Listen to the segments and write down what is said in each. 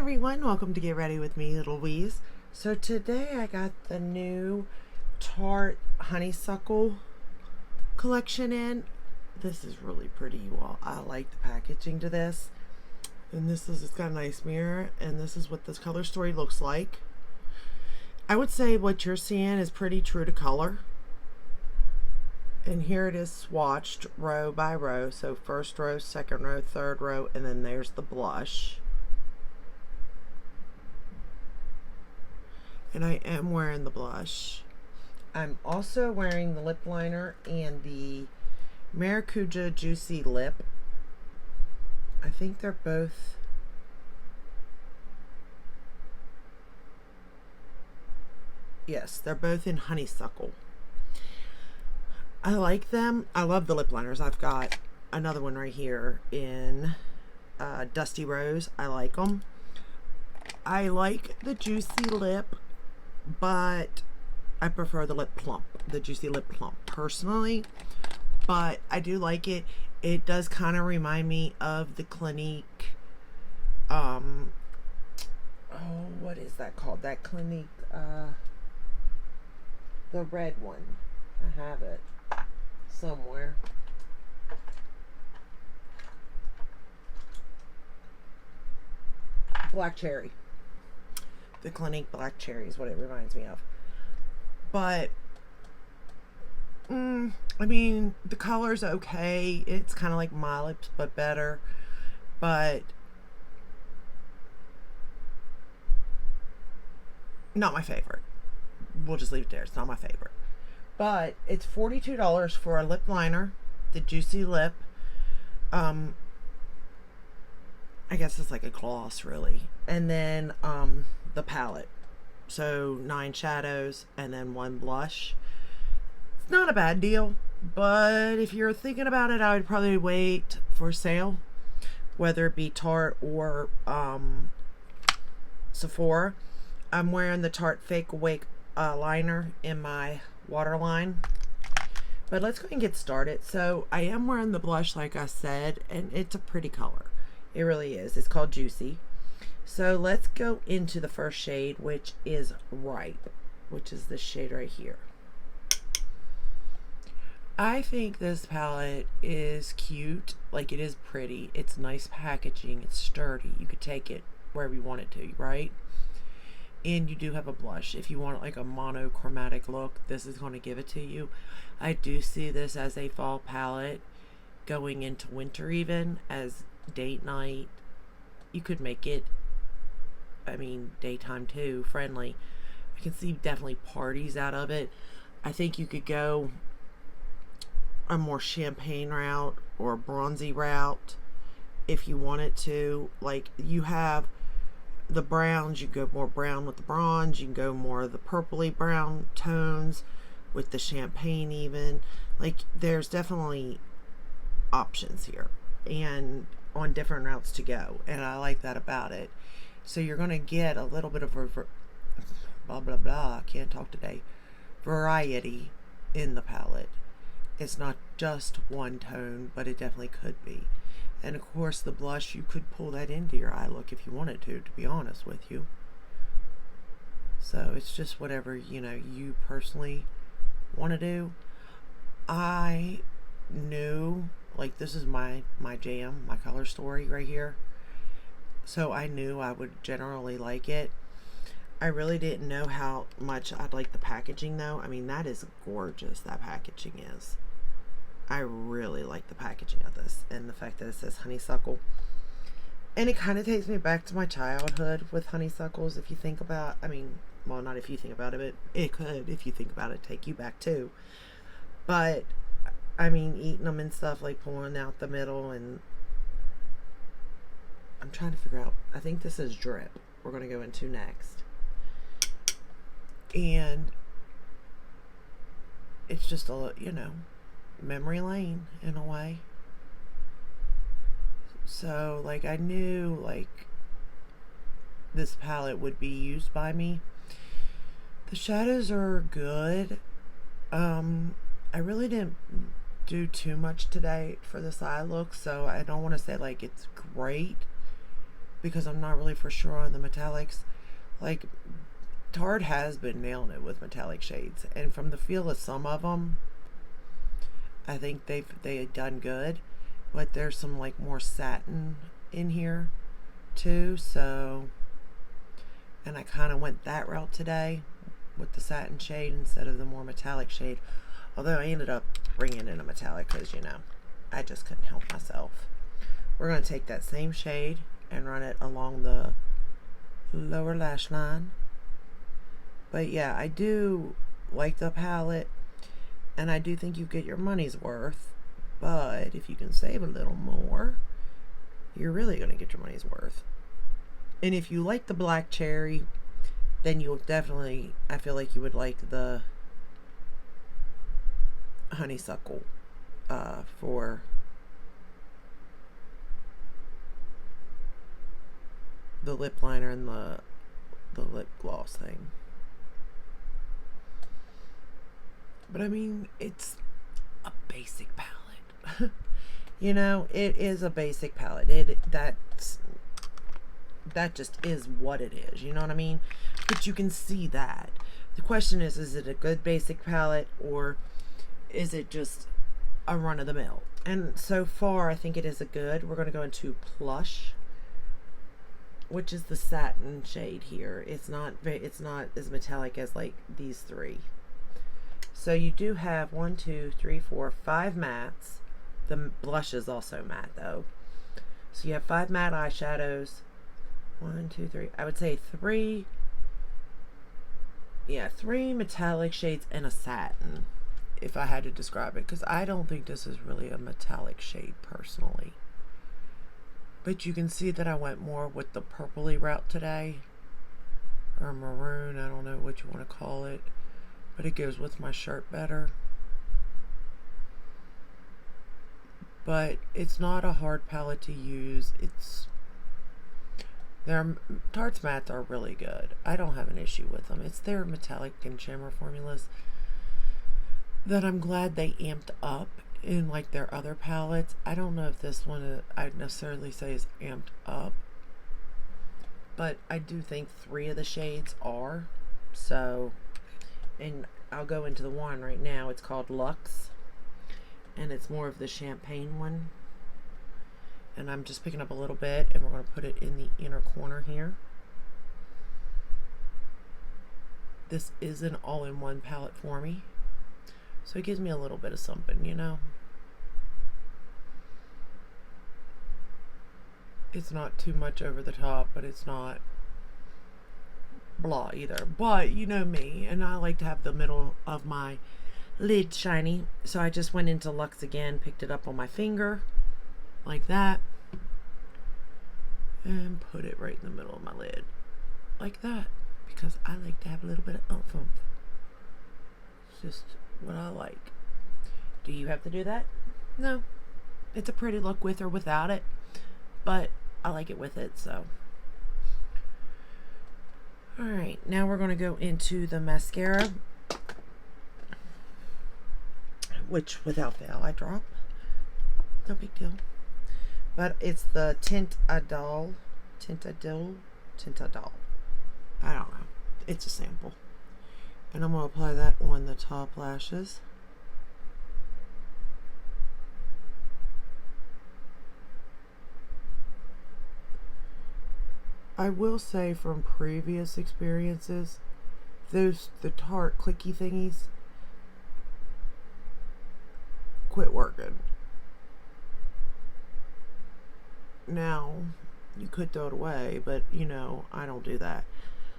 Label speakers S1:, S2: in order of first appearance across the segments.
S1: everyone, welcome to Get Ready with me, Little Weeze. So today I got the new Tarte Honeysuckle collection in. This is really pretty, you all. I like the packaging to this. And it's got a nice mirror, and this is what this color story looks like. I would say what you're seeing is pretty true to color. And here it is swatched row by row. So first row, second row, third row, and then there's the blush. And I am wearing the blush. I'm also wearing the lip liner and the Maracuja Juicy Lip. I think they're both... Yes, they're both in Honeysuckle. I like them. I love the lip liners. I've got another one right here in Dusty Rose. I like them. I like the Juicy Lip, but I prefer the lip plump, the Juicy Lip Plump personally, but I do like it. It does kind of remind me of the Clinique, oh, what is that called? That Clinique, the red one. I have it somewhere. Black Cherry. The Clinique Black Cherry is what it reminds me of. But I mean, the color's okay. It's kind of like my lips, but better. But not my favorite. We'll just leave it there. It's not my favorite. But it's $42 for a lip liner, the Juicy Lip. I guess it's like a gloss, really. And then the palette. So 9 shadows and then 1 blush. It's not a bad deal, but if you're thinking about it, I would probably wait for sale, whether it be Tarte or Sephora. I'm wearing the Tarte Fake Awake liner in my waterline. But let's go ahead and get started. So I am wearing the blush, like I said, and it's a pretty color. It really is. It's called Juicy. So let's go into the first shade, which is Ripe, which is this shade right here. I think this palette is cute. Like, it is pretty. It's nice packaging. It's sturdy. You could take it wherever you want it to, right? And you do have a blush. If you want like a monochromatic look, this is going to give it to you. I do see this as a fall palette going into winter, even as date night. You could make it, I mean, daytime too, friendly. I can see definitely parties out of it. I think you could go a more champagne route or a bronzy route if you wanted to. Like, you have the browns, you go more brown with the bronze, you can go more of the purpley brown tones with the champagne even. Like, there's definitely options here and on different routes to go, and I like that about it. So you're going to get a little bit of blah blah blah, I can't talk today, variety in the palette. It's not just one tone, but it definitely could be. And of course the blush, you could pull that into your eye look if you wanted to be honest with you. So it's just whatever, you know, you personally want to do. I knew, like, this is my jam, my color story right here. So I knew I would generally like it. I really didn't know how much I'd like the packaging though. I mean, that is gorgeous, that packaging is. I really like the packaging of this and the fact that it says Honeysuckle. And it kind of takes me back to my childhood with honeysuckles, if you think about, I mean, well, not if you think about it, but it could, if you think about it, take you back too. But, I mean, eating them and stuff, like pulling out the middle, and I'm trying to figure out, I think this is Drip we're going to go into next. And it's just a, you know, memory lane in a way. So, like, I knew, like, this palette would be used by me. The shadows are good. I really didn't do too much today for this eye look, so I don't want to say, like, it's great, because I'm not really for sure on the metallics. Like, Tarte has been nailing it with metallic shades, and from the feel of some of them, I think they had done good. But there's some like more satin in here too, so, and I kind of went that route today with the satin shade instead of the more metallic shade. Although I ended up bringing in a metallic because, you know, I just couldn't help myself. We're going to take that same shade and run it along the lower lash line. But yeah, I do like the palette, and I do think you get your money's worth. But if you can save a little more, you're really going to get your money's worth. And if you like the black cherry, then you'll definitely, I feel like you would like the honeysuckle for the lip liner and the lip gloss thing. But I mean, it's a basic palette. You know, it is a basic palette. That just is what it is. You know what I mean? But you can see that. The question is it a good basic palette, or is it just a run of the mill? And so far, I think it is a good. We're going to go into Plush, which is the satin shade here. It's not as metallic as like these three. So you do have 1, 2, 3, 4, 5 mattes. The blush is also matte though. So you have 5 matte eyeshadows. 1, 2, 3. I would say 3. Yeah, 3 metallic shades and a satin, if I had to describe it, because I don't think this is really a metallic shade personally. But you can see that I went more with the purpley route today, or maroon, I don't know what you want to call it, but it goes with my shirt better. But it's not a hard palette to use. Tarte's mattes are really good. I don't have an issue with them. It's their metallic and shimmer formulas that I'm glad they amped up in like their other palettes. I don't know if this one I'd necessarily say is amped up, but I do think 3 of the shades are. So, and I'll go into the one right now. It's called Luxe, and it's more of the champagne one. And I'm just picking up a little bit, and we're going to put it in the inner corner here. This is an all-in-one palette for me, so it gives me a little bit of something, you know. It's not too much over the top, but it's not blah either. But you know me, and I like to have the middle of my lid shiny, so I just went into Luxe again, picked it up on my finger like that, and put it right in the middle of my lid like that, because I like to have a little bit of oomph. It's just what I like. Do you have to do that? No. It's a pretty look with or without it, but I like it with it. So alright, now we're going to go into the mascara, which without fail I drop. No big deal. But it's the Tintadol. I don't know. It's a sample. And I'm going to apply that on the top lashes. I will say from previous experiences, the Tarte clicky thingies quit working. Now, you could throw it away, but you know, I don't do that.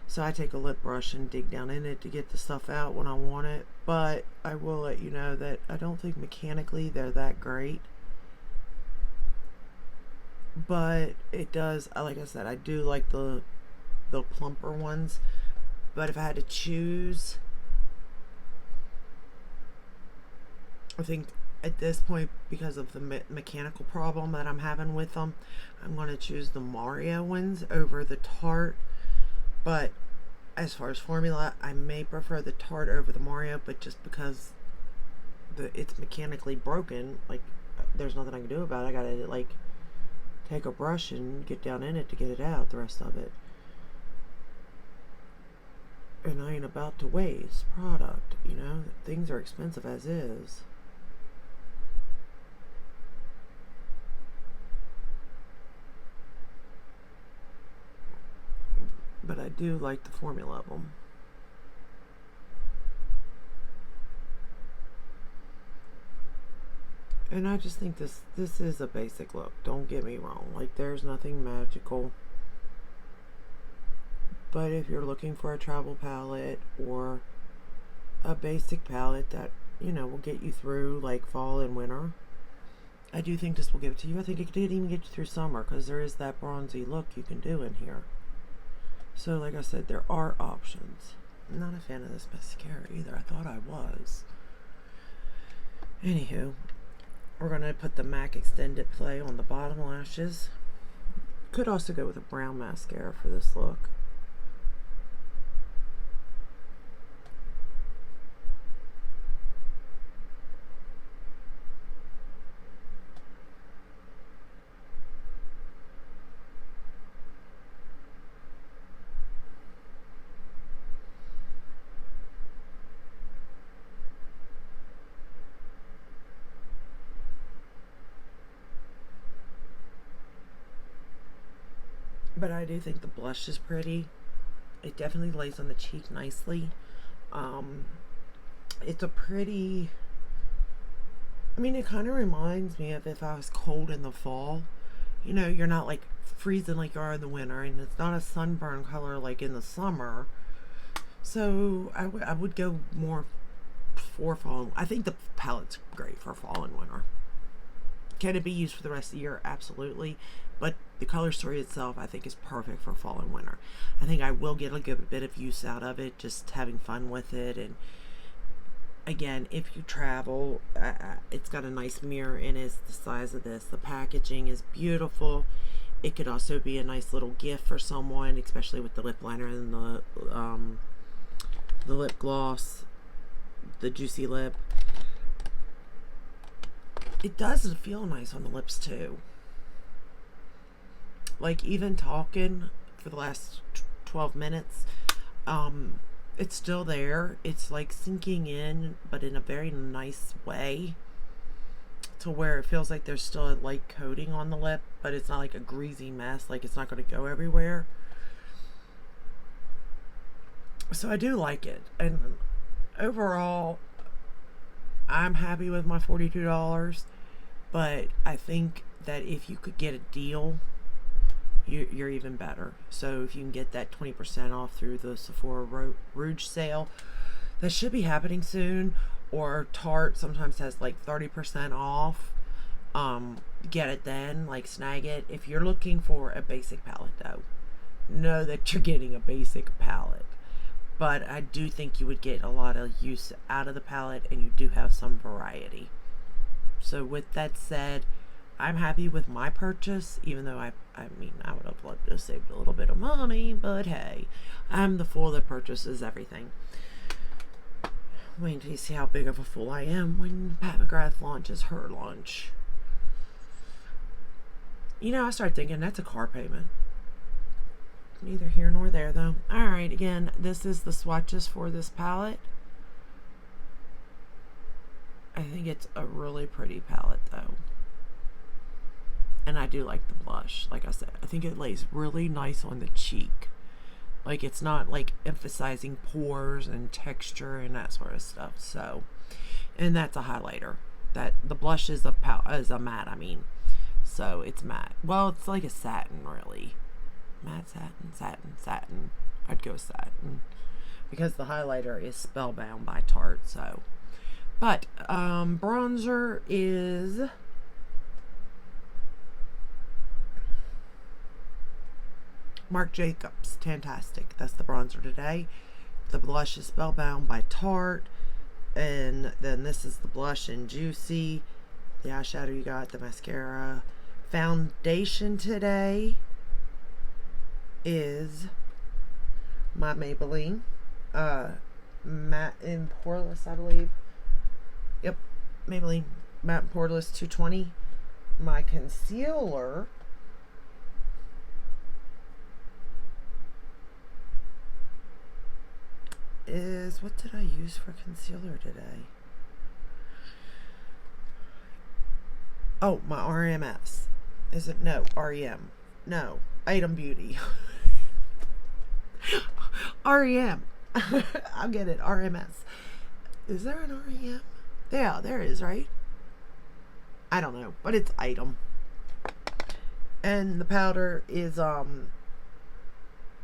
S1: So I take a lip brush and dig down in it to get the stuff out when I want it. But I will let you know that I don't think mechanically they're that great. But it does, like I said, I do like the plumper ones. But if I had to choose, I think at this point, because of the mechanical problem that I'm having with them, I'm going to choose the Mario ones over the Tarte. But as far as formula, I may prefer the Tarte over the Mario, but just because it's mechanically broken, like, there's nothing I can do about it. I gotta like take a brush and get down in it to get it out, the rest of it. And I ain't about to waste product, you know? Things are expensive as is. But I do like the formula of them. And I just think this is a basic look. Don't get me wrong. Like, there's nothing magical. But if you're looking for a travel palette or a basic palette that, you know, will get you through like fall and winter, I do think this will give it to you. I think it did even get you through summer because there is that bronzy look you can do in here. So like I said, there are options. I'm not a fan of this mascara either. I thought I was. Anywho, we're going to put the MAC Extended Play on the bottom lashes. Could also go with a brown mascara for this look. But I do think the blush is pretty. It definitely lays on the cheek nicely. It's a pretty, I mean, it kind of reminds me of if I was cold in the fall. You know, you're not like freezing like you are in the winter, and it's not a sunburn color like in the summer. So I would go more for fall. I think the palette's great for fall and winter. Can it be used for the rest of the year? Absolutely. But the color story itself, I think, is perfect for fall and winter. I think I will get a good bit of use out of it, just having fun with it. And again, if you travel, it's got a nice mirror in it. It's the size of this. The packaging is beautiful. It could also be a nice little gift for someone, especially with the lip liner and the lip gloss, the Juicy Lip. It does feel nice on the lips too. Like, even talking for the last 12 minutes, it's still there. It's like sinking in, but in a very nice way, to where it feels like there's still a light coating on the lip, but it's not like a greasy mess. Like, it's not going to go everywhere. So I do like it. And overall, I'm happy with my $42, but I think that if you could get a deal, you're even better. So if you can get that 20% off through the Sephora Rouge sale, that should be happening soon. Or Tarte sometimes has like 30% off. Get it then, like snag it. If you're looking for a basic palette though, know that you're getting a basic palette. But I do think you would get a lot of use out of the palette, and you do have some variety. So with that said, I'm happy with my purchase, even though I mean, I would have loved to have saved a little bit of money, but hey, I'm the fool that purchases everything. Wait until you see how big of a fool I am when Pat McGrath launches her launch. You know, I started thinking that's a car payment. Neither here nor there, though. Alright, again, this is the swatches for this palette. I think it's a really pretty palette, though. And I do like the blush. Like I said, I think it lays really nice on the cheek. Like, it's not like emphasizing pores and texture and that sort of stuff. So, and that's a highlighter. That the blush is a matte, I mean. So it's matte. Well, it's like a satin, really. Matte satin. I'd go satin because the highlighter is Spellbound by Tarte. So, but bronzer is Marc Jacobs. Fantastic. That's the bronzer today. The blush is Spellbound by Tarte, and then this is the blush in Juicy. The eyeshadow you got, the mascara. Foundation today is my Maybelline matte and poreless, I believe. Yep, Maybelline matte and poreless 220. My concealer is, what did I use for concealer today? Oh, my RMS. Is it? No, REM. No, Item Beauty. REM. I'll get it. RMS. Is there an REM? Yeah, there is, right? I don't know, but it's Item. And the powder is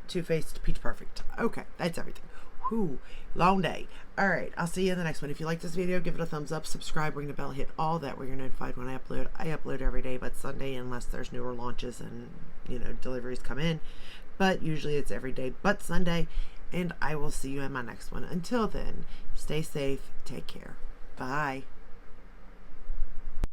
S1: Too Faced Peach Perfect. Okay, that's everything. Whew, long day. Alright, I'll see you in the next one. If you like this video, give it a thumbs up, subscribe, ring the bell, hit all that where you're notified when I upload. I upload every day but Sunday unless there's newer launches and, you know, deliveries come in. But usually it's every day but Sunday. And I will see you in my next one. Until then, stay safe, take care. Bye.